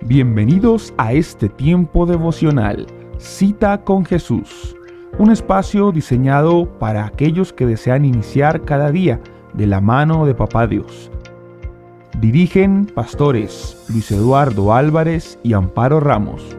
Bienvenidos a este tiempo devocional, Cita con Jesús, un espacio diseñado para aquellos que desean iniciar cada día de la mano de Papá Dios. Dirigen pastores Luis Eduardo Álvarez y Amparo Ramos.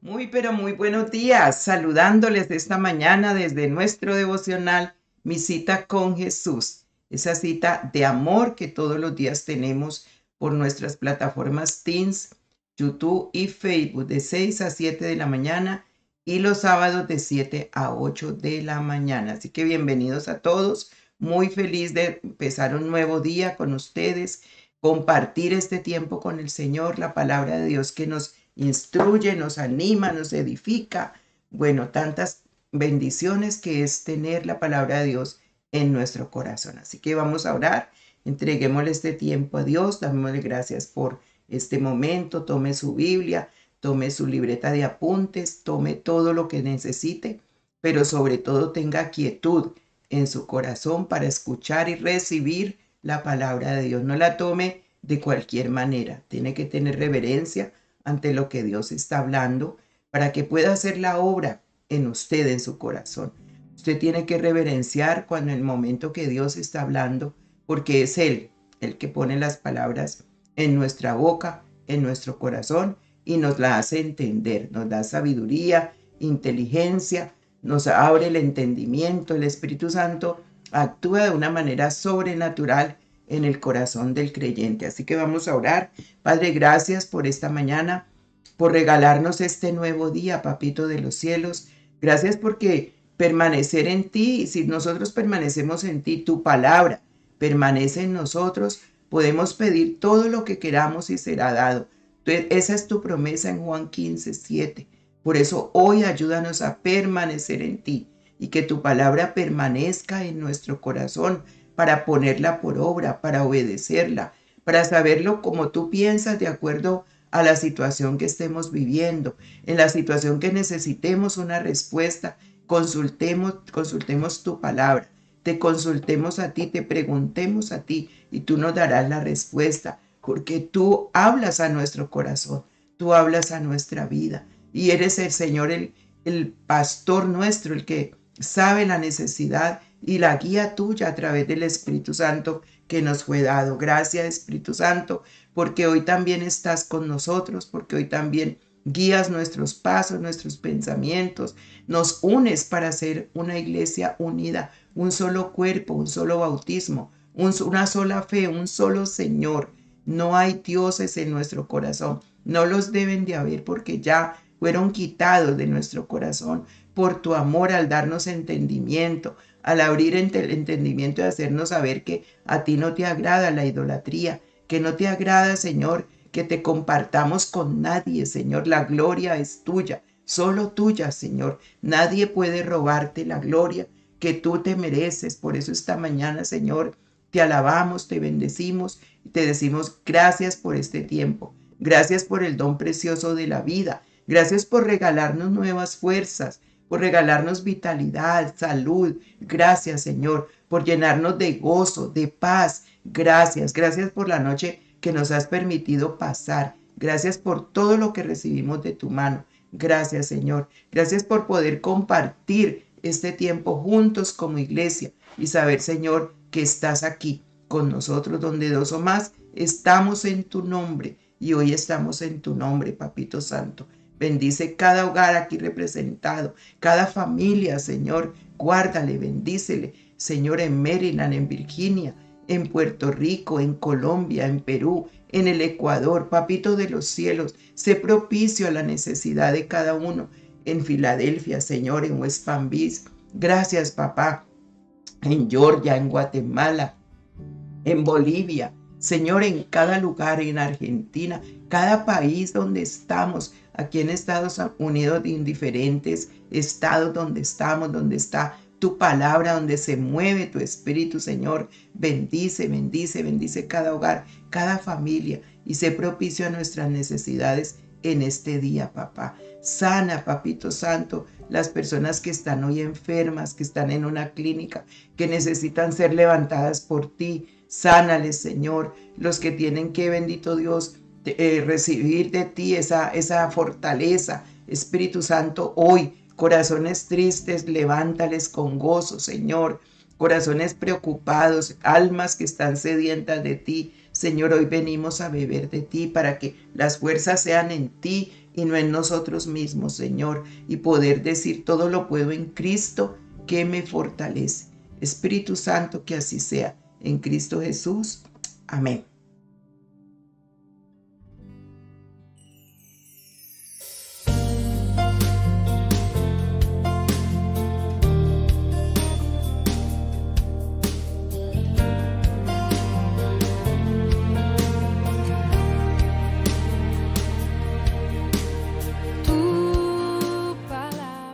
Muy buenos días, saludándoles esta mañana desde nuestro devocional, Mi Cita con Jesús, esa cita de amor que todos los días tenemos por nuestras plataformas Teams, YouTube y Facebook de 6 a 7 de la mañana y los sábados de 7 a 8 de la mañana. Así que bienvenidos a todos, muy feliz de empezar un nuevo día con ustedes, compartir este tiempo con el Señor, la palabra de Dios que nos instruye, nos anima, nos edifica. Bueno, tantas bendiciones que es tener la palabra de Dios en nuestro corazón. Así que vamos a orar, entreguémosle este tiempo a Dios, dámosle gracias por este momento, tome su Biblia, tome su libreta de apuntes, tome todo lo que necesite, pero sobre todo tenga quietud en su corazón para escuchar y recibir la palabra de Dios. No la tome de cualquier manera, tiene que tener reverencia ante lo que Dios está hablando para que pueda hacer la obra en usted, en su corazón. Usted tiene que reverenciar cuando en el momento que Dios está hablando, porque es Él el que pone las palabras en nuestra boca, en nuestro corazón y nos la hace entender, nos da sabiduría, inteligencia, nos abre el entendimiento. El Espíritu Santo actúa de una manera sobrenatural en el corazón del creyente. Así que vamos a orar. Padre, gracias por esta mañana, por regalarnos este nuevo día, Papito de los cielos. Gracias porque permanecer en ti, y si nosotros permanecemos en ti, tu palabra permanece en nosotros, podemos pedir todo lo que queramos y será dado. Entonces, esa es tu promesa en Juan 15:7. Por eso hoy ayúdanos a permanecer en ti y que tu palabra permanezca en nuestro corazón, para ponerla por obra, para obedecerla, para saberlo como tú piensas de acuerdo a la situación que estemos viviendo. En la situación que necesitemos una respuesta, consultemos tu palabra, te consultemos a ti, te preguntemos a ti y tú nos darás la respuesta, porque tú hablas a nuestro corazón, tú hablas a nuestra vida y eres el Señor, el pastor nuestro, el que sabe la necesidad y la guía tuya a través del Espíritu Santo que nos fue dado. Gracias, Espíritu Santo, porque hoy también estás con nosotros, porque hoy también guías nuestros pasos, nuestros pensamientos, nos unes para ser una iglesia unida, un solo cuerpo, un solo bautismo, una sola fe, un solo Señor. No hay dioses en nuestro corazón, no los deben de haber porque ya fueron quitados de nuestro corazón por tu amor al darnos entendimiento, al abrir el entendimiento y hacernos saber que a ti no te agrada la idolatría, que no te agrada, Señor, que te compartamos con nadie, Señor. La gloria es tuya, solo tuya, Señor. Nadie puede robarte la gloria que tú te mereces. Por eso esta mañana, Señor, te alabamos, te bendecimos y te decimos gracias por este tiempo. Gracias por el don precioso de la vida. Gracias por regalarnos nuevas fuerzas, por regalarnos vitalidad, salud. Gracias, Señor, por llenarnos de gozo, de paz. Gracias por la noche que nos has permitido pasar. Gracias por todo lo que recibimos de tu mano. Gracias, Señor. Gracias por poder compartir este tiempo juntos como iglesia y saber, Señor, que estás aquí con nosotros donde dos o más estamos en tu nombre y hoy estamos en tu nombre, Papito Santo. Bendice cada hogar aquí representado, cada familia, Señor, guárdale, bendícele, Señor, en Maryland, en Virginia, en Puerto Rico, en Colombia, en Perú, en el Ecuador, Papito de los cielos, sé propicio a la necesidad de cada uno, en Filadelfia, Señor, en West Palm Beach. Gracias, papá, en Georgia, en Guatemala, en Bolivia, Señor, en cada lugar, en Argentina, cada país donde estamos, aquí en Estados Unidos, en diferentes estados donde estamos, donde está tu palabra, donde se mueve tu espíritu, Señor. Bendice cada hogar, cada familia y sé propicio a nuestras necesidades en este día, papá. Sana, Papito Santo, las personas que están hoy enfermas, que están en una clínica, que necesitan ser levantadas por ti. sánales, Señor, los que tienen que, bendito Dios, recibir de ti esa fortaleza. Espíritu Santo, hoy, corazones tristes, levántales con gozo, Señor. Corazones preocupados, almas que están sedientas de ti. Señor, hoy venimos a beber de ti para que las fuerzas sean en ti y no en nosotros mismos, Señor, y poder decir todo lo puedo en Cristo que me fortalece. Espíritu Santo, que así sea. En Cristo Jesús. Amén.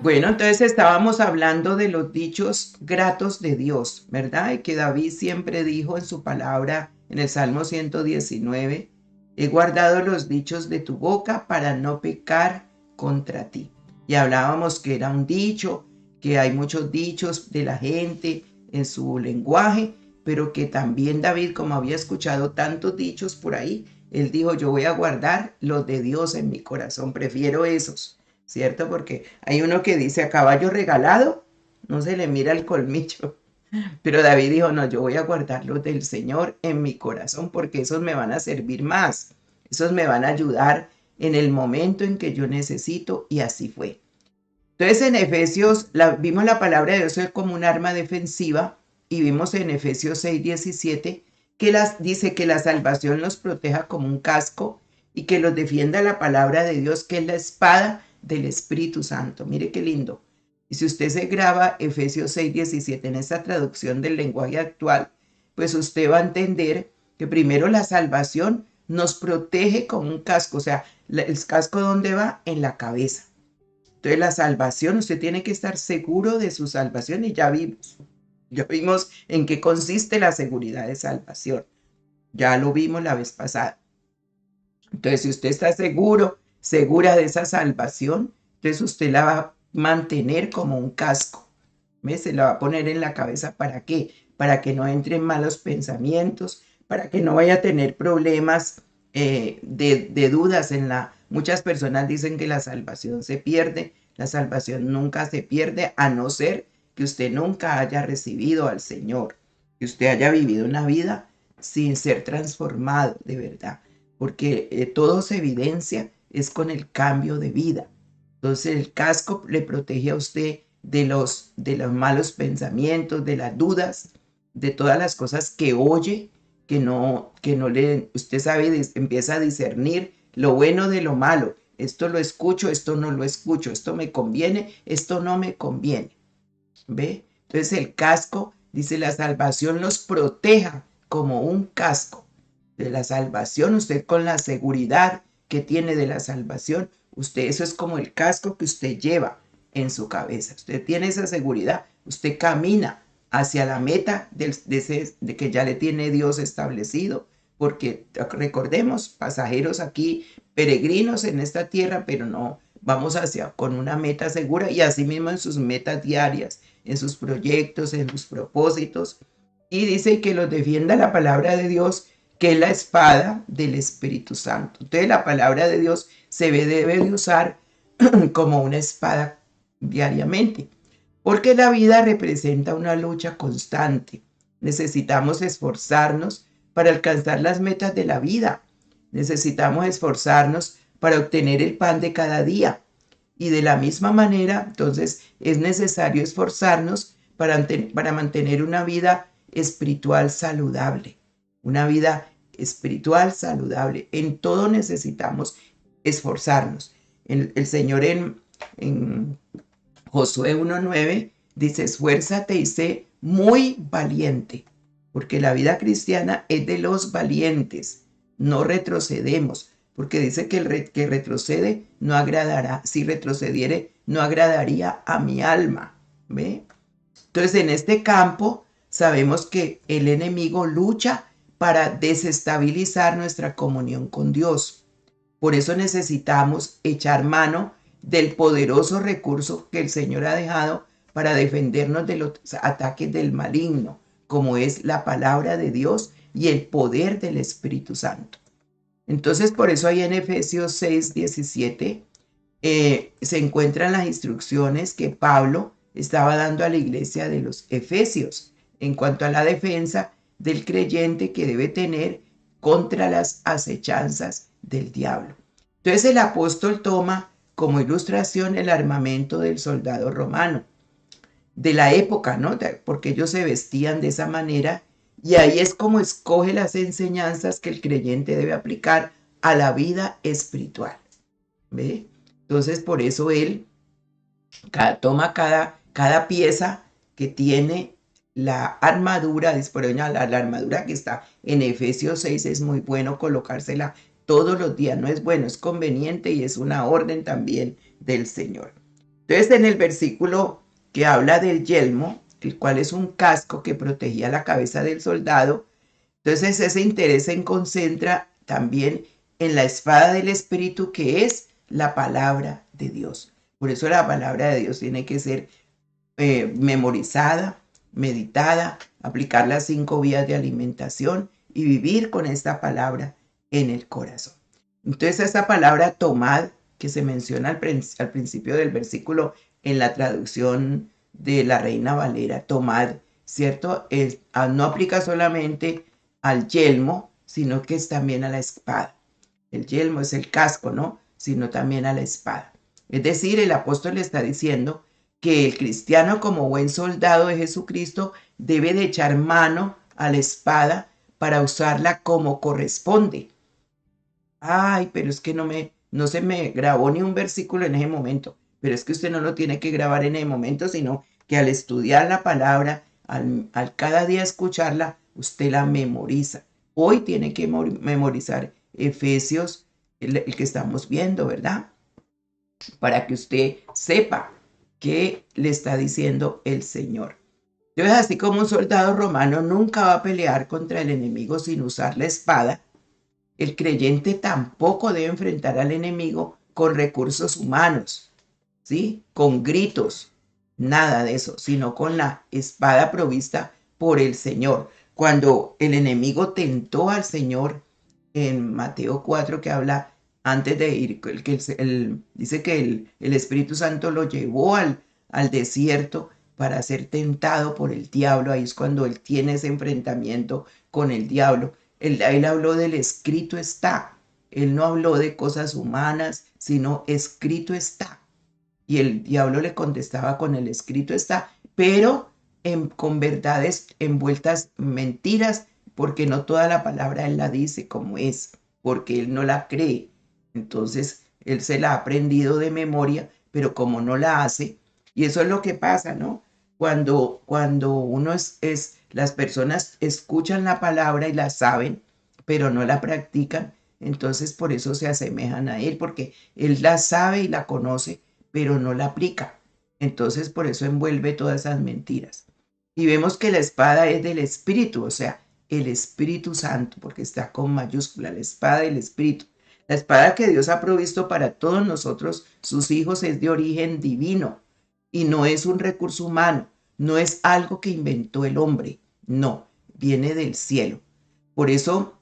Bueno, entonces estábamos hablando de los dichos gratos de Dios, ¿verdad? Y que David siempre dijo en su palabra en el Salmo 119, he guardado los dichos de tu boca para no pecar contra ti. Y hablábamos que era un dicho, que hay muchos dichos de la gente en su lenguaje, pero que también David, como había escuchado tantos dichos por ahí, él dijo, yo voy a guardar los de Dios en mi corazón, prefiero esos. ¿Cierto? Porque hay uno que dice a caballo regalado, no se le mira el colmillo. Pero David dijo, no, yo voy a guardar los del Señor en mi corazón porque esos me van a servir más. Esos me van a ayudar en el momento en que yo necesito, y así fue. Entonces en Efesios vimos la palabra de Dios como un arma defensiva y vimos en Efesios 6:17 que dice que la salvación los proteja como un casco y que los defienda la palabra de Dios, que es la espada del Espíritu Santo. Mire qué lindo. Y si usted se graba Efesios 6:17 en esta traducción del lenguaje actual, pues usted va a entender que primero la salvación nos protege como un casco. O sea, el casco ¿dónde va? En la cabeza. Entonces la salvación, usted tiene que estar seguro de su salvación y ya vimos en qué consiste la seguridad de salvación. Ya lo vimos la vez pasada. Entonces si usted está segura de esa salvación, entonces usted la va a mantener como un casco. ¿Ves? Se la va a poner en la cabeza. ¿Para qué? Para que no entren malos pensamientos, para que no vaya a tener problemas de dudas Muchas personas dicen que la salvación se pierde. La salvación nunca se pierde, a no ser que usted nunca haya recibido al Señor, que usted haya vivido una vida sin ser transformado de verdad, porque todo se evidencia es con el cambio de vida. Entonces el casco le protege a usted de los malos pensamientos, de las dudas, de todas las cosas que oye, usted sabe, empieza a discernir lo bueno de lo malo. Esto lo escucho, esto no lo escucho, esto me conviene, esto no me conviene. ¿Ve? Entonces el casco, dice, la salvación los proteja como un casco. De la salvación, usted con la seguridad que tiene de la salvación, eso es como el casco que usted lleva en su cabeza. Usted tiene esa seguridad, usted camina hacia la meta de que ya le tiene Dios establecido, porque recordemos, pasajeros aquí, peregrinos en esta tierra, pero no, vamos con una meta segura, y así mismo en sus metas diarias, en sus proyectos, en sus propósitos. Y dice que los defienda la palabra de Dios, que es la espada del Espíritu Santo. Entonces la palabra de Dios se debe de usar como una espada diariamente, porque la vida representa una lucha constante. Necesitamos esforzarnos para alcanzar las metas de la vida. Necesitamos esforzarnos para obtener el pan de cada día. Y de la misma manera, entonces, es necesario esforzarnos para mantener una vida espiritual saludable. Una vida espiritual saludable. En todo necesitamos esforzarnos. El Señor en Josué 1:9 dice, esfuérzate y sé muy valiente, porque la vida cristiana es de los valientes. No retrocedemos, porque dice que el que retrocede no agradará. Si retrocediere, no agradaría a mi alma. ¿Ve? Entonces, en este campo sabemos que el enemigo lucha para desestabilizar nuestra comunión con Dios. Por eso necesitamos echar mano del poderoso recurso que el Señor ha dejado para defendernos de los ataques del maligno, como es la palabra de Dios, y el poder del Espíritu Santo. Entonces, por eso ahí en Efesios 6:17 se encuentran las instrucciones que Pablo estaba dando a la iglesia de los Efesios en cuanto a la defensa del creyente que debe tener contra las acechanzas del diablo. Entonces el apóstol toma como ilustración el armamento del soldado romano de la época, ¿no? Porque ellos se vestían de esa manera y ahí es como escoge las enseñanzas que el creyente debe aplicar a la vida espiritual. ¿Ve? Entonces por eso él toma cada pieza que tiene la armadura, la armadura que está en Efesios 6 es muy bueno colocársela todos los días, no es bueno, es conveniente y es una orden también del Señor. Entonces en el versículo que habla del yelmo, el cual es un casco que protegía la cabeza del soldado, entonces ese interés se concentra también en la espada del Espíritu, que es la palabra de Dios. Por eso la palabra de Dios tiene que ser memorizada, meditada, aplicar las 5 vías de alimentación y vivir con esta palabra en el corazón. Entonces esta palabra tomad, que se menciona al principio del versículo en la traducción de la Reina Valera, tomad, ¿cierto? No aplica solamente al yelmo, sino que es también a la espada. El yelmo es el casco, ¿no? Sino también a la espada. Es decir, el apóstol le está diciendo que el cristiano, como buen soldado de Jesucristo, debe de echar mano a la espada para usarla como corresponde. Ay, pero es que no se me grabó ni un versículo en ese momento. Pero es que usted no lo tiene que grabar en ese momento, sino que al estudiar la palabra, al cada día escucharla, usted la memoriza. Hoy tiene que memorizar Efesios, el que estamos viendo, ¿verdad? Para que usted sepa qué le está diciendo el Señor. Entonces, así como un soldado romano nunca va a pelear contra el enemigo sin usar la espada, el creyente tampoco debe enfrentar al enemigo con recursos humanos, ¿sí? Con gritos, nada de eso, sino con la espada provista por el Señor. Cuando el enemigo tentó al Señor en Mateo 4, que habla antes de ir, dice que el Espíritu Santo lo llevó al desierto para ser tentado por el diablo. Ahí es cuando él tiene ese enfrentamiento con el diablo. Él habló del escrito está. Él no habló de cosas humanas, sino escrito está. Y el diablo le contestaba con el escrito está, pero con verdades envueltas mentiras, porque no toda la palabra él la dice como es, porque él no la cree. Entonces él se la ha aprendido de memoria, pero como no la hace, y eso es lo que pasa, ¿no? Cuando uno las personas escuchan la palabra y la saben, pero no la practican, entonces por eso se asemejan a él, porque él la sabe y la conoce, pero no la aplica. Entonces por eso envuelve todas esas mentiras. Y vemos que la espada es del Espíritu, o sea, el Espíritu Santo, porque está con mayúscula, la espada del Espíritu. La espada que Dios ha provisto para todos nosotros, sus hijos, es de origen divino y no es un recurso humano, no es algo que inventó el hombre, no, viene del cielo. Por eso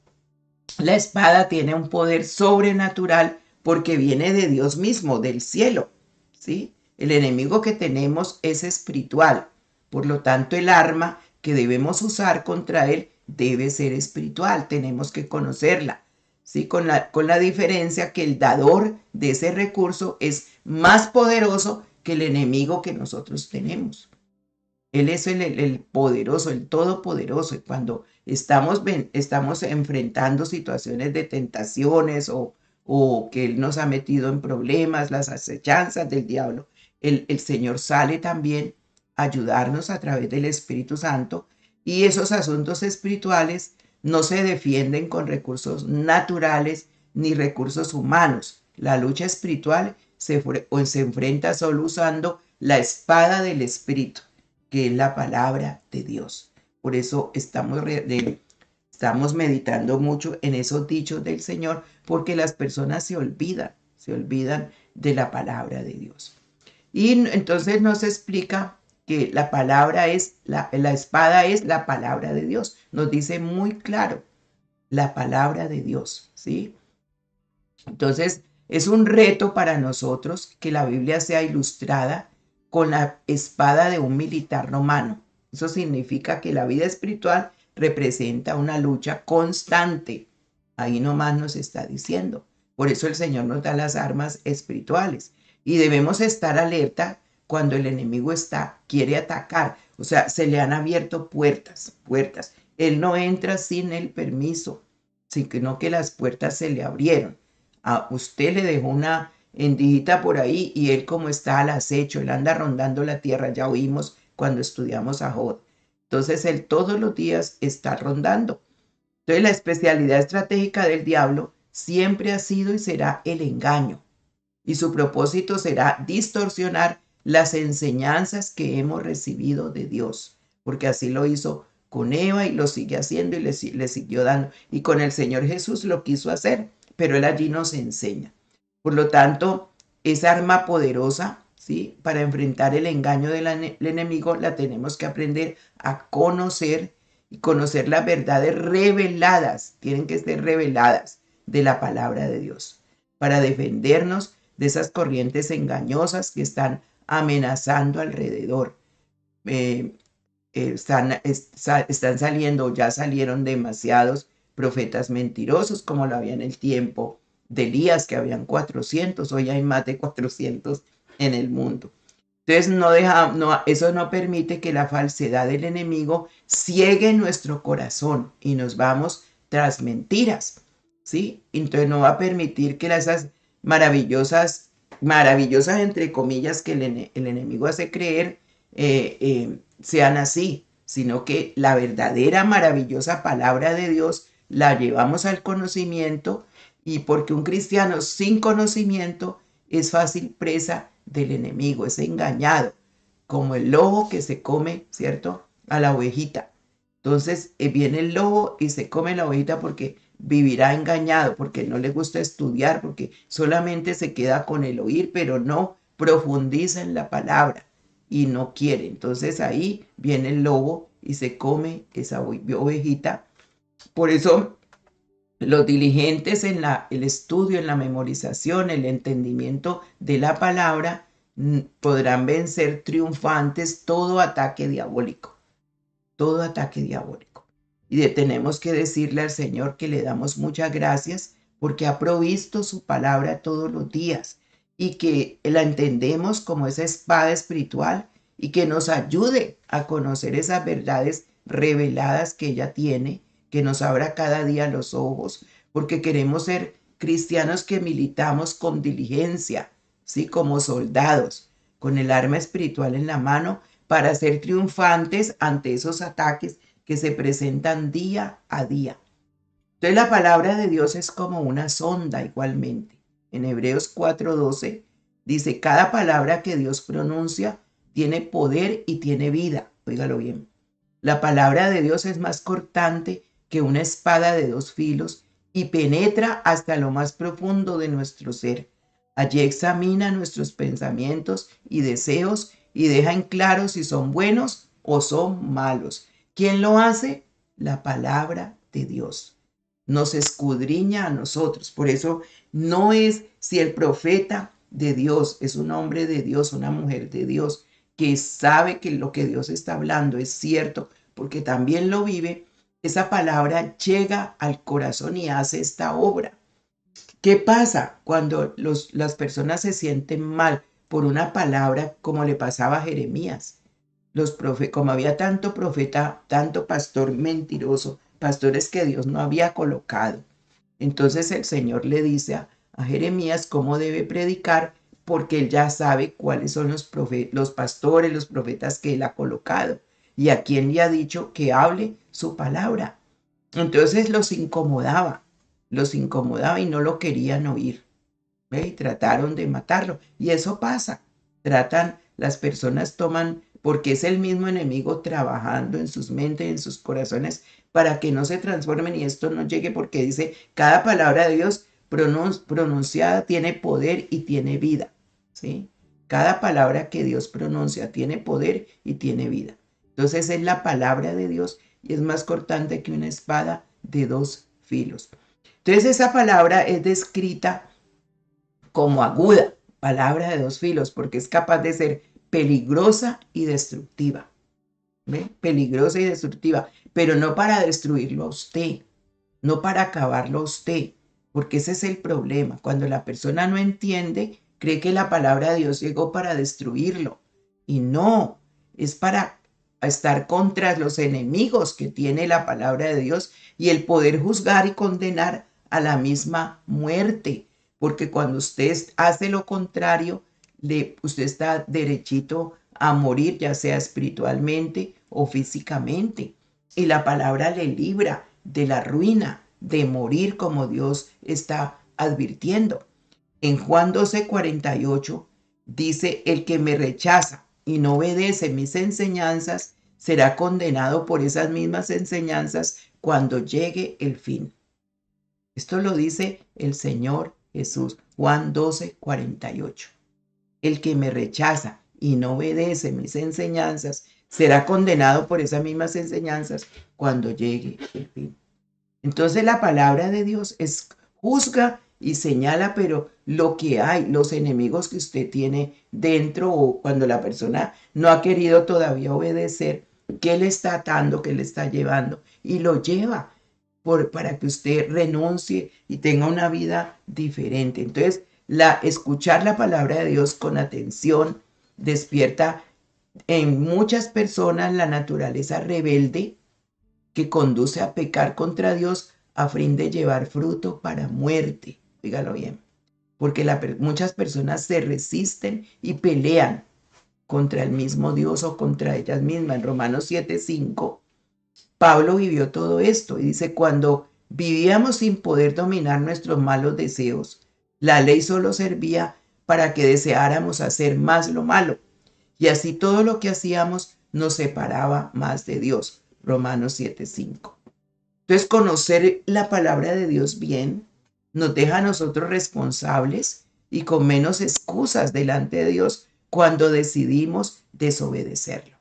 la espada tiene un poder sobrenatural porque viene de Dios mismo, del cielo, ¿sí? El enemigo que tenemos es espiritual, por lo tanto el arma que debemos usar contra él debe ser espiritual, tenemos que conocerla. ¿Sí? Con la diferencia que el dador de ese recurso es más poderoso que el enemigo que nosotros tenemos. Él es el poderoso, el todopoderoso. Y cuando estamos enfrentando situaciones de tentaciones o que Él nos ha metido en problemas, las acechanzas del diablo, el Señor sale también a ayudarnos a través del Espíritu Santo. Y esos asuntos espirituales no se defienden con recursos naturales ni recursos humanos. La lucha espiritual se enfrenta solo usando la espada del Espíritu, que es la palabra de Dios. Por eso estamos meditando mucho en esos dichos del Señor, porque las personas se olvidan de la palabra de Dios. Y entonces nos explica que la palabra es, la espada es la palabra de Dios. Nos dice muy claro, la palabra de Dios, ¿sí? Entonces, es un reto para nosotros que la Biblia sea ilustrada con la espada de un militar romano. Eso significa que la vida espiritual representa una lucha constante. Ahí nomás nos está diciendo. Por eso el Señor nos da las armas espirituales. Y debemos estar alerta cuando el enemigo quiere atacar. O sea, se le han abierto puertas. Él no entra sin el permiso, sino que las puertas se le abrieron. A usted le dejó una endijita por ahí y él como está al acecho, él anda rondando la tierra, ya oímos cuando estudiamos a Job. Entonces él todos los días está rondando. Entonces la especialidad estratégica del diablo siempre ha sido y será el engaño. Y su propósito será distorsionar las enseñanzas que hemos recibido de Dios, porque así lo hizo con Eva y lo sigue haciendo y le siguió dando. Y con el Señor Jesús lo quiso hacer, pero Él allí nos enseña. Por lo tanto, esa arma poderosa, ¿sí? Para enfrentar el engaño del enemigo, la tenemos que aprender a conocer y conocer las verdades reveladas, tienen que ser reveladas de la palabra de Dios, para defendernos de esas corrientes engañosas que están amenazando alrededor. Están saliendo, ya salieron demasiados profetas mentirosos, como lo había en el tiempo de Elías, que habían 400, hoy hay más de 400 en el mundo. Entonces eso no permite que la falsedad del enemigo ciegue nuestro corazón y nos vamos tras mentiras, ¿sí? Entonces no va a permitir que esas maravillosas entre comillas que el enemigo hace creer sean así, sino que la verdadera maravillosa palabra de Dios la llevamos al conocimiento, y porque un cristiano sin conocimiento es fácil presa del enemigo, es engañado, como el lobo que se come, ¿cierto?, a la ovejita. Entonces viene el lobo y se come la ovejita porque vivirá engañado, porque no le gusta estudiar, porque solamente se queda con el oír, pero no profundiza en la palabra y no quiere. Entonces ahí viene el lobo y se come esa ovejita. Por eso los diligentes en el estudio, en la memorización, el entendimiento de la palabra, podrán vencer triunfantes todo ataque diabólico. Todo ataque diabólico. Y tenemos que decirle al Señor que le damos muchas gracias porque ha provisto su palabra todos los días y que la entendemos como esa espada espiritual y que nos ayude a conocer esas verdades reveladas que ella tiene, que nos abra cada día los ojos, porque queremos ser cristianos que militamos con diligencia, ¿sí? Como soldados, con el arma espiritual en la mano, para ser triunfantes ante esos ataques que se presentan día a día. Entonces la palabra de Dios es como una sonda igualmente. En Hebreos 4:12 dice, cada palabra que Dios pronuncia tiene poder y tiene vida. Óigalo bien. La palabra de Dios es más cortante que una espada de dos filos y penetra hasta lo más profundo de nuestro ser. Allí examina nuestros pensamientos y deseos y deja en claro si son buenos o son malos. ¿Quién lo hace? La palabra de Dios. Nos escudriña a nosotros. Por eso no es si el profeta de Dios es un hombre de Dios, una mujer de Dios, que sabe que lo que Dios está hablando es cierto, porque también lo vive, esa palabra llega al corazón y hace esta obra. ¿Qué pasa cuando las personas se sienten mal por una palabra, como le pasaba a Jeremías? Como había tanto profeta, tanto pastor mentiroso, pastores que Dios no había colocado. Entonces el Señor le dice a Jeremías cómo debe predicar, porque él ya sabe cuáles son los pastores, los profetas que él ha colocado y a quien le ha dicho que hable su palabra. Entonces los incomodaba y no lo querían oír. ¿Ve? Y trataron de matarlo. Y eso pasa. Las personas toman, porque es el mismo enemigo trabajando en sus mentes, en sus corazones, para que no se transformen y esto no llegue, porque dice, cada palabra de Dios pronunciada tiene poder y tiene vida, ¿sí? Cada palabra que Dios pronuncia tiene poder y tiene vida. Entonces es la palabra de Dios y es más cortante que una espada de 2 filos. Entonces esa palabra es descrita como aguda, palabra de 2 filos, porque es capaz de ser peligrosa y destructiva. ¿Ve? Peligrosa y destructiva, pero no para destruirlo a usted, no para acabarlo a usted, porque ese es el problema. Cuando la persona no entiende, cree que la palabra de Dios llegó para destruirlo. Y no, es para estar contra los enemigos que tiene la palabra de Dios y el poder juzgar y condenar a la misma muerte. Porque cuando usted hace lo contrario, usted está derechito a morir, ya sea espiritualmente o físicamente. Y la palabra le libra de la ruina, de morir como Dios está advirtiendo. En Juan 12:48 dice, el que me rechaza y no obedece mis enseñanzas será condenado por esas mismas enseñanzas cuando llegue el fin. Esto lo dice el Señor Jesús, Juan 12:48. El que me rechaza y no obedece mis enseñanzas será condenado por esas mismas enseñanzas cuando llegue el fin. Entonces la palabra de Dios juzga y señala, pero lo que hay, los enemigos que usted tiene dentro o cuando la persona no ha querido todavía obedecer, ¿qué le está atando, qué le está llevando? Y lo lleva para que usted renuncie y tenga una vida diferente. Entonces, escuchar la palabra de Dios con atención despierta en muchas personas la naturaleza rebelde que conduce a pecar contra Dios a fin de llevar fruto para muerte. Dígalo bien. Porque muchas personas se resisten y pelean contra el mismo Dios o contra ellas mismas. En Romanos 7:5, Pablo vivió todo esto y dice, cuando vivíamos sin poder dominar nuestros malos deseos, la ley solo servía para que deseáramos hacer más lo malo. Y así todo lo que hacíamos nos separaba más de Dios. Romanos 7:5. Entonces, conocer la palabra de Dios bien nos deja a nosotros responsables y con menos excusas delante de Dios cuando decidimos desobedecerlo.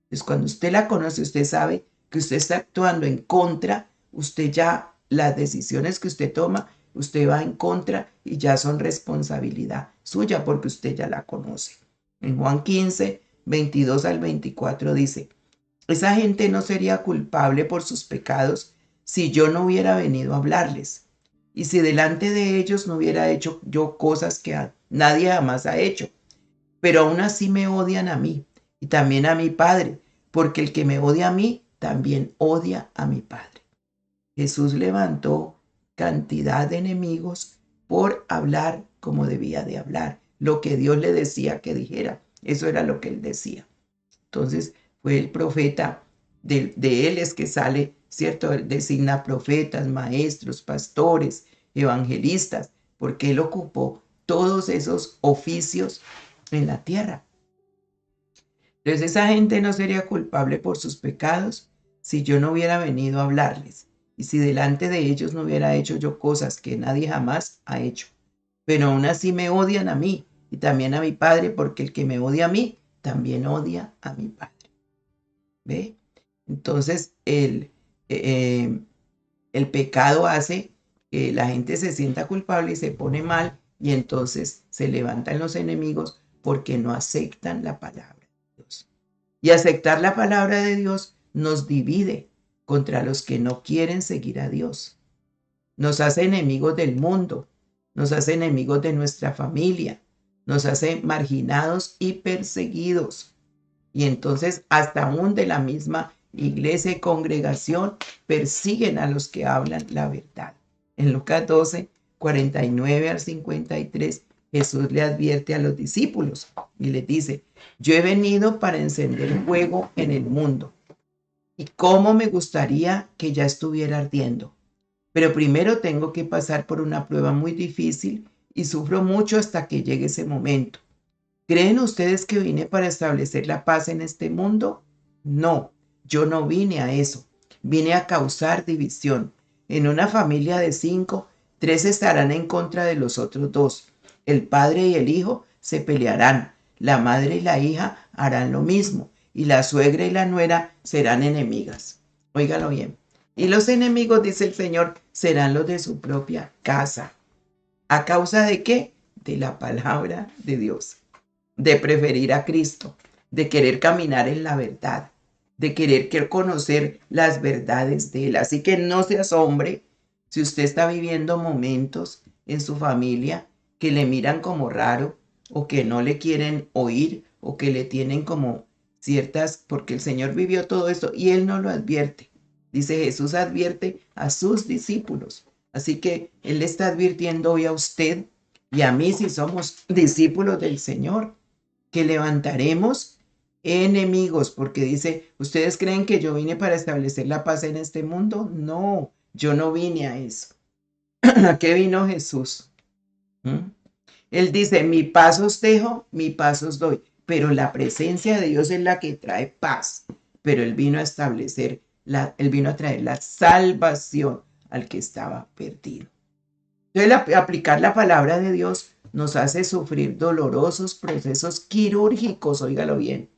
Entonces, cuando usted la conoce, usted sabe que usted está actuando en contra, usted ya, las decisiones que usted toma, usted va en contra y ya son responsabilidad suya porque usted ya la conoce. En Juan 15:22-24 dice, esa gente no sería culpable por sus pecados si yo no hubiera venido a hablarles. Y si delante de ellos no hubiera hecho yo cosas que nadie jamás ha hecho. Pero aún así me odian a mí y también a mi Padre, porque el que me odia a mí también odia a mi Padre. Jesús levantó cantidad de enemigos por hablar como debía de hablar. Lo que Dios le decía que dijera, eso era lo que él decía. Entonces, fue el profeta, de él es que sale, ¿cierto? Él designa profetas, maestros, pastores, evangelistas, porque él ocupó todos esos oficios en la tierra. Entonces esa gente no sería culpable por sus pecados si yo no hubiera venido a hablarles y si delante de ellos no hubiera hecho yo cosas que nadie jamás ha hecho. Pero aún así me odian a mí y también a mi Padre, porque el que me odia a mí también odia a mi Padre. ¿Ve? Entonces el pecado hace que la gente se sienta culpable y se pone mal y entonces se levantan los enemigos porque no aceptan la palabra de Dios. Y aceptar la palabra de Dios nos divide contra los que no quieren seguir a Dios. Nos hace enemigos del mundo, nos hace enemigos de nuestra familia, nos hace marginados y perseguidos. Y entonces hasta aún de la misma iglesia y congregación persiguen a los que hablan la verdad. En Lucas 12:49-53, Jesús le advierte a los discípulos y les dice, yo he venido para encender fuego en el mundo. Y cómo me gustaría que ya estuviera ardiendo. Pero primero tengo que pasar por una prueba muy difícil y sufro mucho hasta que llegue ese momento. ¿Creen ustedes que vine para establecer la paz en este mundo? No, yo no vine a eso. Vine a causar división. En una familia de 5, 3 estarán en contra de los otros 2. El padre y el hijo se pelearán. La madre y la hija harán lo mismo, y la suegra y la nuera serán enemigas. Óigalo bien. Y los enemigos, dice el Señor, serán los de su propia casa. ¿A causa de qué? De la palabra de Dios, de preferir a Cristo, de querer caminar en la verdad, de querer conocer las verdades de Él. Así que no se asombre si usted está viviendo momentos en su familia que le miran como raro, o que no le quieren oír, o que le tienen como ciertas, porque el Señor vivió todo esto y Él no lo advierte. Dice, Jesús advierte a sus discípulos. Así que Él le está advirtiendo hoy a usted y a mí, si somos discípulos del Señor, que levantaremos enemigos, porque dice, ¿ustedes creen que yo vine para establecer la paz en este mundo? No, yo no vine a eso. ¿A qué vino Jesús? ¿Mm? Él dice, mi paz os dejo, mi paz os doy, pero la presencia de Dios es la que trae paz, pero Él vino a establecer, Él vino a traer la salvación al que estaba perdido. Entonces, aplicar la palabra de Dios nos hace sufrir dolorosos procesos quirúrgicos, óigalo bien,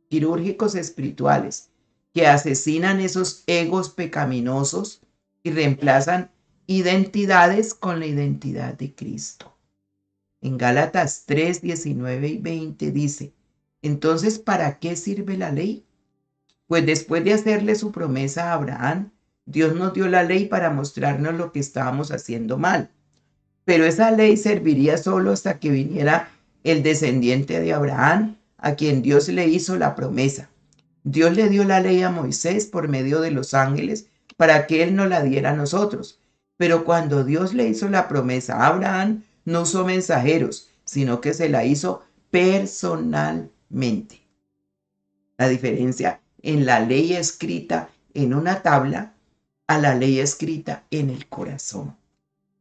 quirúrgicos espirituales, que asesinan esos egos pecaminosos y reemplazan identidades con la identidad de Cristo. En Gálatas 3, 19 y 20 dice, entonces, ¿para qué sirve la ley? Pues después de hacerle su promesa a Abraham, Dios nos dio la ley para mostrarnos lo que estábamos haciendo mal. Pero esa ley serviría solo hasta que viniera el descendiente de Abraham, a quien Dios le hizo la promesa. Dios le dio la ley a Moisés por medio de los ángeles para que él nos la diera a nosotros. Pero cuando Dios le hizo la promesa a Abraham, no usó mensajeros, sino que se la hizo personalmente. La diferencia en la ley escrita en una tabla a la ley escrita en el corazón.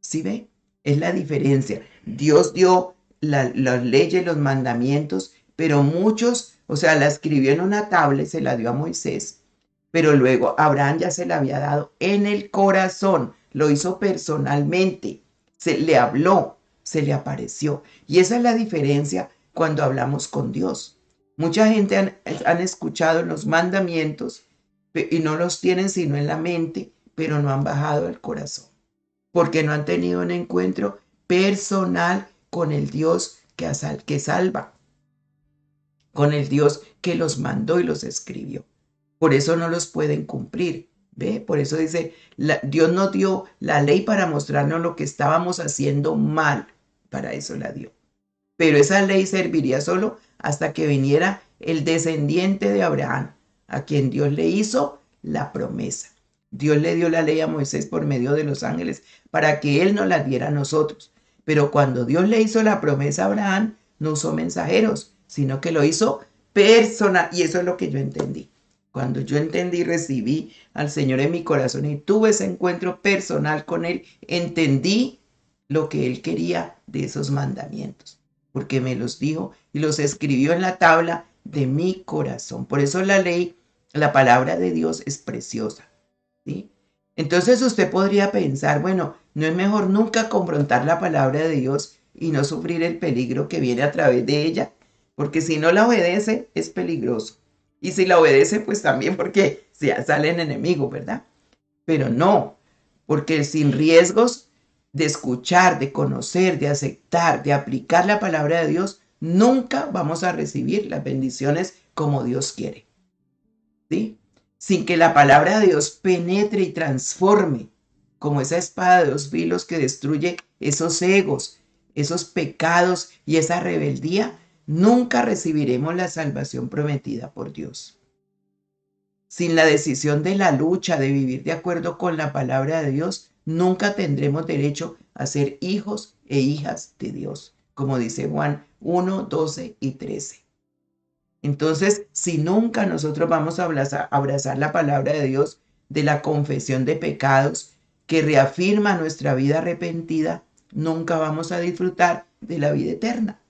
¿Sí ve? Es la diferencia. Dios dio las leyes, los mandamientos, pero muchos, o sea, la escribió en una tabla y se la dio a Moisés, pero luego Abraham ya se la había dado en el corazón, lo hizo personalmente, se le habló, se le apareció. Y esa es la diferencia cuando hablamos con Dios. Mucha gente han escuchado los mandamientos y no los tienen sino en la mente, pero no han bajado al corazón, porque no han tenido un encuentro personal con el Dios que salva, con el Dios que los mandó y los escribió. Por eso no los pueden cumplir. ¿Ve? Por eso dice, Dios nos dio la ley para mostrarnos lo que estábamos haciendo mal. Para eso la dio. Pero esa ley serviría solo hasta que viniera el descendiente de Abraham, a quien Dios le hizo la promesa. Dios le dio la ley a Moisés por medio de los ángeles para que él nos la diera a nosotros. Pero cuando Dios le hizo la promesa a Abraham, no usó mensajeros, sino que lo hizo personal. Y eso es lo que yo entendí. Cuando yo entendí, recibí al Señor en mi corazón y tuve ese encuentro personal con Él, entendí lo que Él quería de esos mandamientos, porque me los dijo y los escribió en la tabla de mi corazón. Por eso la ley, la palabra de Dios es preciosa, ¿sí? Entonces usted podría pensar, bueno, ¿no es mejor nunca confrontar la palabra de Dios y no sufrir el peligro que viene a través de ella? Porque si no la obedece, es peligroso. Y si la obedece, pues también, porque salen enemigos, ¿verdad? Pero no, porque sin riesgos de escuchar, de conocer, de aceptar, de aplicar la palabra de Dios, nunca vamos a recibir las bendiciones como Dios quiere, ¿sí? Sin que la palabra de Dios penetre y transforme, como esa espada de dos filos que destruye esos egos, esos pecados y esa rebeldía, nunca recibiremos la salvación prometida por Dios. Sin la decisión de la lucha de vivir de acuerdo con la palabra de Dios, nunca tendremos derecho a ser hijos e hijas de Dios, como dice Juan 1, 12 y 13. Entonces, si nunca nosotros vamos a abrazar la palabra de Dios, de la confesión de pecados, que reafirma nuestra vida arrepentida, nunca vamos a disfrutar de la vida eterna.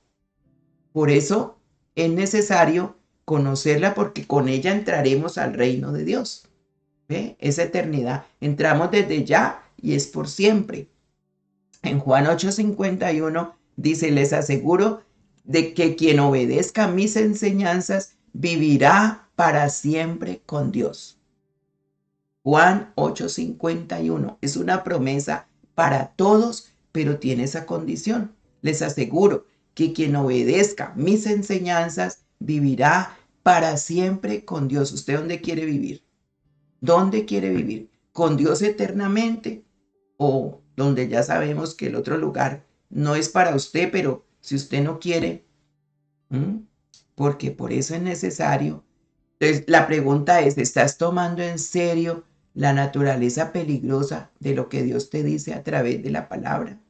Por eso es necesario conocerla, porque con ella entraremos al reino de Dios. ¿Ve? Esa eternidad. Entramos desde ya y es por siempre. En Juan 8:51 dice, les aseguro de que quien obedezca mis enseñanzas vivirá para siempre con Dios. Juan 8:51 es una promesa para todos, pero tiene esa condición. Les aseguro que quien obedezca mis enseñanzas vivirá para siempre con Dios. ¿Usted dónde quiere vivir? ¿Dónde quiere vivir? ¿Con Dios eternamente? ¿O donde ya sabemos que el otro lugar no es para usted, pero si usted no quiere? Porque por eso es necesario. Entonces, la pregunta es, ¿estás tomando en serio la naturaleza peligrosa de lo que Dios te dice a través de la palabra?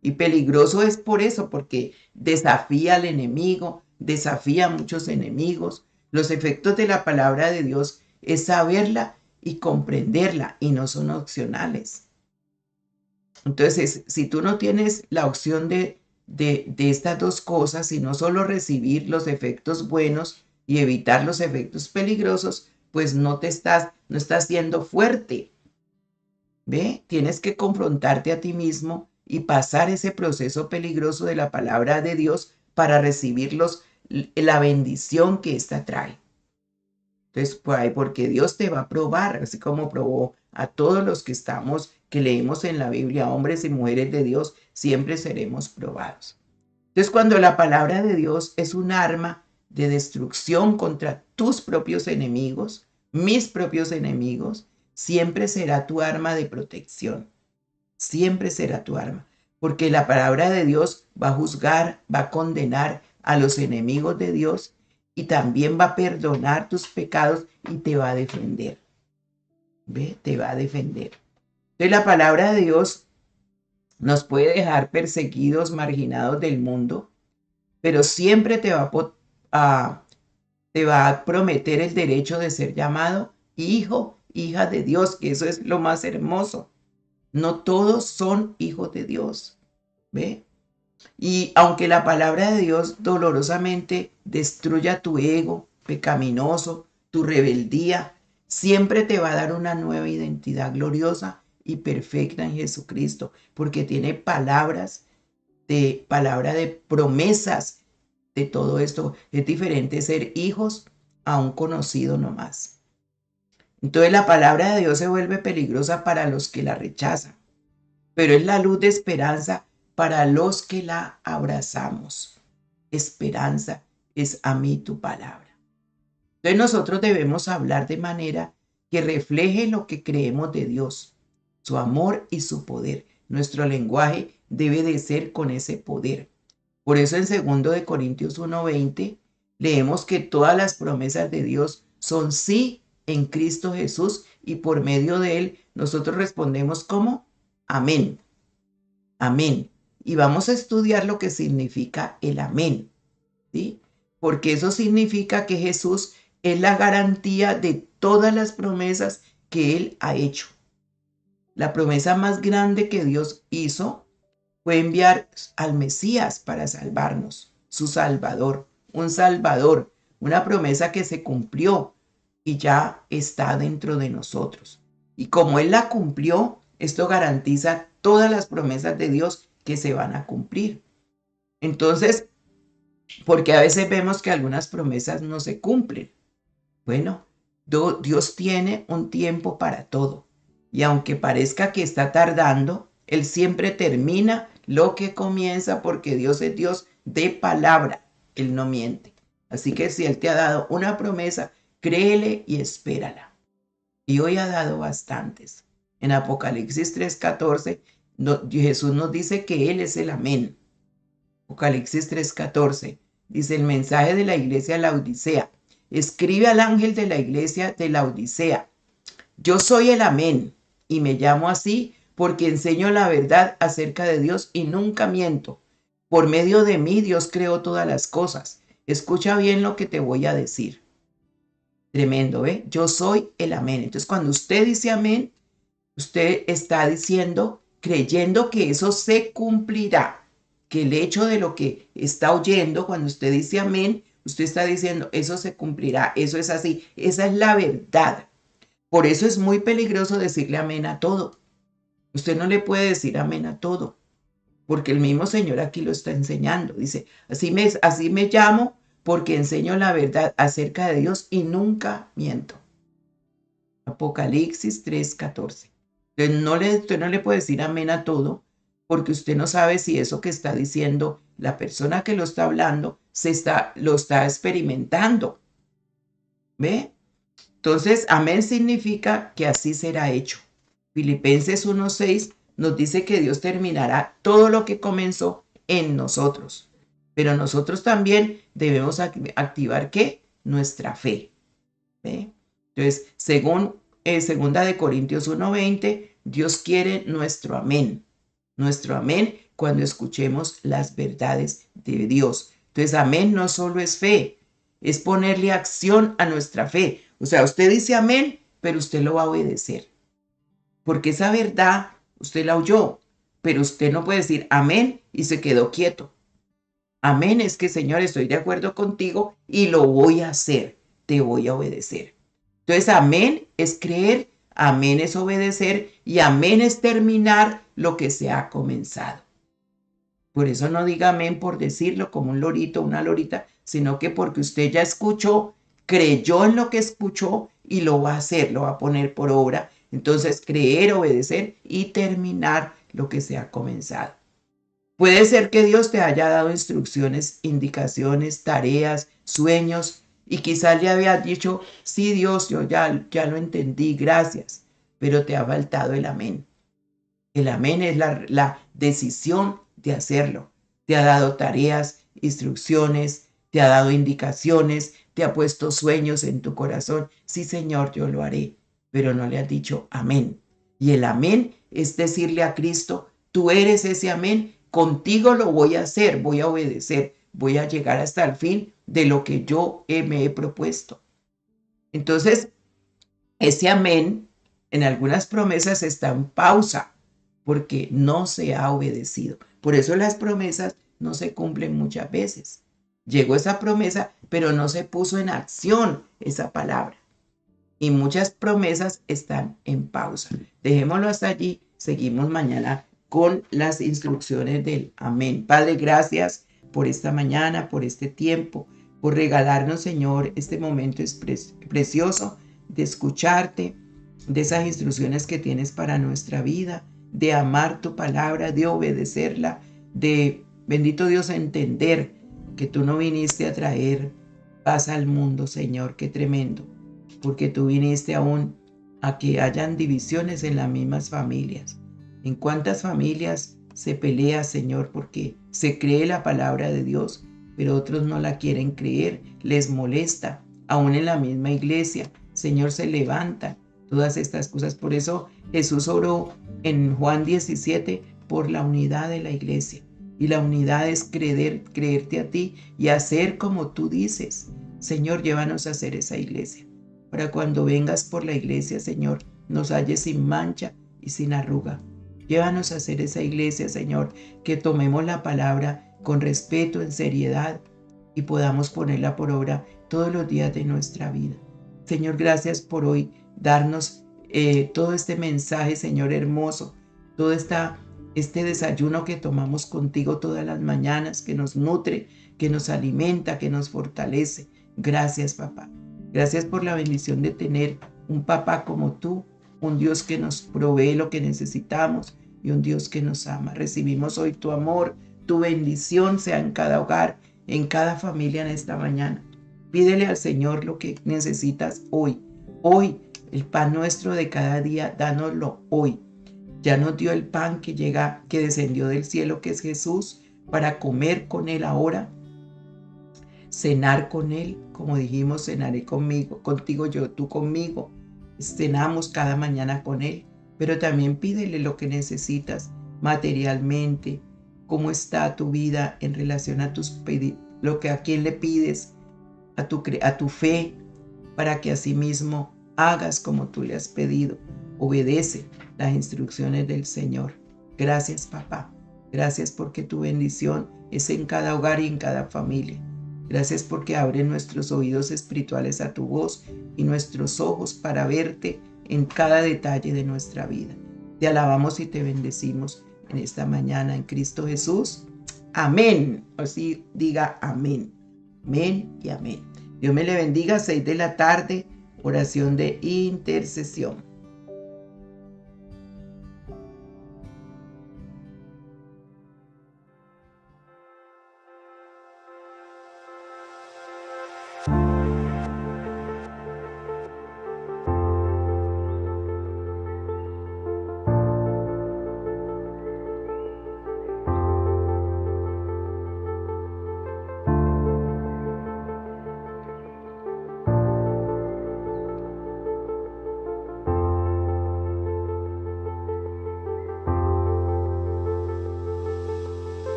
Y peligroso es por eso, porque desafía al enemigo, desafía a muchos enemigos. Los efectos de la palabra de Dios es saberla y comprenderla, y no son opcionales. Entonces, si tú no tienes la opción de estas dos cosas, sino solo recibir los efectos buenos y evitar los efectos peligrosos, pues no estás siendo fuerte. ¿Ve? Tienes que confrontarte a ti mismo y pasar ese proceso peligroso de la palabra de Dios para recibir la bendición que ésta trae. Entonces, porque Dios te va a probar, así como probó a todos los que leemos en la Biblia, hombres y mujeres de Dios, siempre seremos probados. Entonces, cuando la palabra de Dios es un arma de destrucción contra tus propios enemigos, mis propios enemigos, siempre será tu arma de protección. Siempre será tu arma. Porque la palabra de Dios va a juzgar, va a condenar a los enemigos de Dios y también va a perdonar tus pecados y te va a defender. ¿Ve? Te va a defender. Entonces la palabra de Dios nos puede dejar perseguidos, marginados del mundo, pero siempre te va a prometer el derecho de ser llamado hijo, hija de Dios, que eso es lo más hermoso. No todos son hijos de Dios. ¿Ve? Y aunque la palabra de Dios dolorosamente destruya tu ego pecaminoso, tu rebeldía, siempre te va a dar una nueva identidad gloriosa y perfecta en Jesucristo, porque tiene palabra de promesas de todo esto. Es diferente ser hijos a un conocido nomás. Entonces la palabra de Dios se vuelve peligrosa para los que la rechazan, pero es la luz de esperanza para los que la abrazamos. Esperanza es a mí tu palabra. Entonces nosotros debemos hablar de manera que refleje lo que creemos de Dios, su amor y su poder. Nuestro lenguaje debe de ser con ese poder. Por eso en 2 de Corintios 1:20 leemos que todas las promesas de Dios son sí en Cristo Jesús y por medio de él nosotros respondemos como amén. Amén. Y vamos a estudiar lo que significa el amén, ¿sí? Porque eso significa que Jesús es la garantía de todas las promesas que él ha hecho. La promesa más grande que Dios hizo fue enviar al Mesías para salvarnos, su Salvador, un Salvador, una promesa que se cumplió y ya está dentro de nosotros. Y como él la cumplió, esto garantiza todas las promesas de Dios que se van a cumplir. Entonces, porque a veces vemos que algunas promesas no se cumplen. Bueno, Dios tiene un tiempo para todo. Y aunque parezca que está tardando, él siempre termina lo que comienza porque Dios es Dios de palabra. Él no miente. Así que si él te ha dado una promesa, créele y espérala. Y hoy ha dado bastantes. En Apocalipsis 3:14, Jesús nos dice que él es el amén. Apocalipsis 3:14 dice: el mensaje de la iglesia de la Odisea. Escribe al ángel de la iglesia de la Odisea: yo soy el amén y me llamo así porque enseño la verdad acerca de Dios y nunca miento. Por medio de mí Dios creó todas las cosas. Escucha bien lo que te voy a decir. Tremendo, ¿eh? Yo soy el amén. Entonces, cuando usted dice amén, usted está diciendo, creyendo que eso se cumplirá, que el hecho de lo que está oyendo, cuando usted dice amén, usted está diciendo, eso se cumplirá, eso es así, esa es la verdad. Por eso es muy peligroso decirle amén a todo. Usted no le puede decir amén a todo. porque el mismo Señor aquí lo está enseñando. Dice, así me llamo porque enseño la verdad acerca de Dios y nunca miento. Apocalipsis 3:14. Entonces usted no le puede decir amén a todo, porque usted no sabe si eso que está diciendo la persona que lo está hablando lo está experimentando. ¿Ve? Entonces, amén significa que así será hecho. Filipenses 1:6 nos dice que Dios terminará todo lo que comenzó en nosotros. Pero nosotros también debemos activar, ¿qué? Nuestra fe. ¿Ve? Entonces, según 2 Corintios 1:20, Dios quiere nuestro amén. Nuestro amén cuando escuchemos las verdades de Dios. Entonces, amén no solo es fe, es ponerle acción a nuestra fe. O sea, usted dice amén, pero usted lo va a obedecer. Porque esa verdad usted la oyó, pero usted no puede decir amén y se quedó quieto. Amén es que, Señor, estoy de acuerdo contigo y lo voy a hacer, te voy a obedecer. Entonces, amén es creer, amén es obedecer y amén es terminar lo que se ha comenzado. Por eso no diga amén por decirlo como un lorito, una lorita, sino que porque usted ya escuchó, creyó en lo que escuchó y lo va a hacer, lo va a poner por obra. Entonces, creer, obedecer y terminar lo que se ha comenzado. Puede ser que Dios te haya dado instrucciones, indicaciones, tareas, sueños y quizás le habías dicho, sí Dios, yo ya lo entendí, gracias, pero te ha faltado el amén. El amén es la decisión de hacerlo. Te ha dado tareas, instrucciones, te ha dado indicaciones, te ha puesto sueños en tu corazón. Sí, Señor, yo lo haré, pero no le has dicho amén. Y el amén es decirle a Cristo, tú eres ese amén, contigo lo voy a hacer, voy a obedecer, voy a llegar hasta el fin de lo que yo me he propuesto. Entonces, ese amén en algunas promesas está en pausa porque no se ha obedecido. Por eso las promesas no se cumplen muchas veces. Llegó esa promesa, pero no se puso en acción esa palabra. Y muchas promesas están en pausa. Dejémoslo hasta allí. Seguimos mañana con las instrucciones del amén. Padre, gracias por esta mañana, por este tiempo, por regalarnos, Señor, este momento es precioso de escucharte, de esas instrucciones que tienes para nuestra vida, de amar tu palabra, de obedecerla, de, bendito Dios, entender que tú no viniste a traer paz al mundo, Señor, qué tremendo, porque tú viniste aún a que hayan divisiones en las mismas familias. ¿En cuántas familias se pelea, Señor, porque se cree la palabra de Dios, pero otros no la quieren creer, les molesta, aún en la misma iglesia, Señor, se levantan todas estas cosas. Por eso Jesús oró en Juan 17 por la unidad de la iglesia. Y la unidad es creerte a ti y hacer como tú dices. Señor, llévanos a hacer esa iglesia. Para cuando vengas por la iglesia, Señor, nos halles sin mancha y sin arruga. Llévanos a hacer esa iglesia, Señor, que tomemos la palabra con respeto, en seriedad y podamos ponerla por obra todos los días de nuestra vida. Señor, gracias por hoy darnos todo este mensaje, Señor hermoso, todo este desayuno que tomamos contigo todas las mañanas, que nos nutre, que nos alimenta, que nos fortalece. Gracias, papá. Gracias por la bendición de tener un papá como tú, un Dios que nos provee lo que necesitamos y un Dios que nos ama. Recibimos hoy tu amor, tu bendición sea en cada hogar, en cada familia en esta mañana. Pídele al Señor lo que necesitas hoy. Hoy, el pan nuestro de cada día, dánoslo hoy. Ya nos dio el pan que descendió del cielo, que es Jesús, para comer con Él ahora, cenar con Él, como dijimos, cenaré contigo yo, tú conmigo. Cenamos cada mañana con Él, pero también pídele lo que necesitas materialmente, cómo está tu vida en relación a a quién le pides, a tu fe, para que asimismo hagas como tú le has pedido. Obedece las instrucciones del Señor. Gracias, papá. Gracias porque tu bendición es en cada hogar y en cada familia. Gracias porque abres nuestros oídos espirituales a tu voz y nuestros ojos para verte en cada detalle de nuestra vida. Te alabamos y te bendecimos en esta mañana en Cristo Jesús. Amén. Así diga amén. Amén y amén. Dios me le bendiga. 6 de la tarde, oración de intercesión.